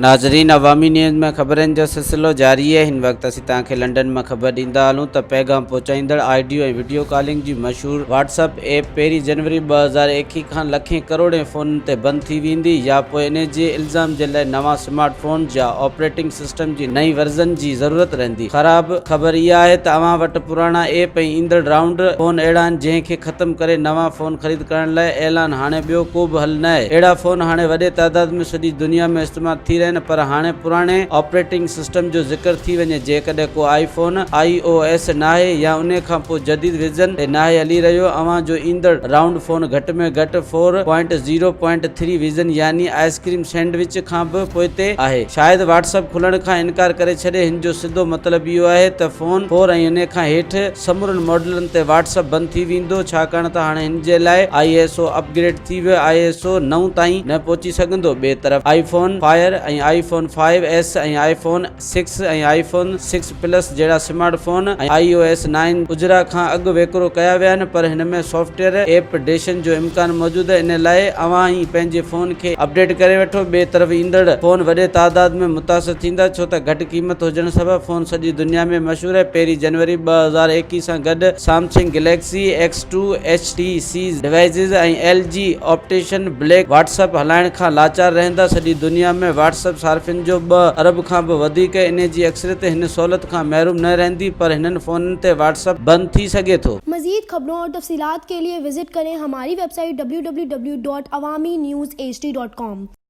नाज़रीन, अवामी न्यूज़ में ख़बरनि जो सिलसिलो जारी है। हिन वक्त असीं तव्हांखे लंडन में ख़बर ॾींदा हलूं त पैगाम पहुचाईंदड़ ऑडियो ऐं वीडियो कॉलिंग जी मशहूर व्हाट्सएप ऐप 1 जनवरी 2021 खां लखें करोड़े फ़ोननि ते बंदि थी वेंदी या पोइ इन जे इल्ज़ाम जे लाइ नवां स्मार्टफोन या ऑपरेटिंग सिस्टम जी नई वर्ज़न जी ज़रूरत रहंदी। ख़राब ख़बर इहा आहे त अव्हां वटि पुराणा ऐप ऐं ईंदड़ राउंड फ़ोन अहिड़ा आहिनि जंहिंखे ख़त्म करे नवां फ़ोन ख़रीद करण लाइ ऐलान हाणे ॿियो को बि हल न आहे। अहिड़ा फ़ोन हाणे वॾे तादाद में सॼी दुनिया में इस्तेमालु थी रहिया आहिनि, पर हाणे पुराणे ऑपरेटिंग सिस्टम जो ज़िक्र थी वञे। जेकॾहिं को आईफोन iOS नाहे या उन खां पोइ जदीद विज़न ते नाहे हली रहियो, अव्हां जो ईंदड़ राउंड फ़ोन घटि में घटि 4.0.3 विज़न यानी आइसक्रीम सैंडविच खां बि पोइते आहे। शायदि व्हाट्सएप खुलण खां इनकार करे छॾे। हिन जो सिधो मतिलबु इहो आहे त फ़ोन 4 ऐं इन खां हेठि समूरनि मॉडलनि ते व्हाट्सएप बंदि थी वेंदो, छाकाणि त हाणे हिन जे लाइ ISO अपग्रेड थी वियो। ISO 9 ताईं न पहुची सघंदो। ॿिए तरफ़ आईफोन फायर ऐं आईफोन 5S ऐं आईफोन 6 ऐं आईफोन 6 प्लस जहिड़ा स्मार्टफोन ऐं iOS 9 उजरा खां अॻु वेकिरो कया विया आहिनि, पर हिन में सॉफ्टवेयर अपडेशन जो इम्कान मौजूदु आहे। इन लाइ अव्हां ई पंहिंजे फ़ोन खे अपडेट करे वठो। ॿिए तरफ़ ईंदड़ फ़ोन वॾे तादाद में मुतासिर थींदा, छो त घटि क़ीमत हुजण सबबि फ़ोन सॼी दुनिया में मशहूरु आहे। 1 जनवरी 2021 सां गॾु Samsung Galaxy X2 HTC devices ऐं LG ऑप्टिशन ब्लैक व्हाट्सएप हलाइण खां लाचार रहंदा। सॼी दुनिया में व्हाट्सएप सार्फिन जो 2 अरब खां बि वधीक इन जी अक्सरियत हिन सहूलियत खां महरूम न रहंदी, पर हिननि फ़ोननि ते व्हाट्सएप बंदि थी सघे थो। मज़ीद खबरों और तफसीलात के लिए विजिट करें हमारी वेबसाइट www.awamiNewsHD.com।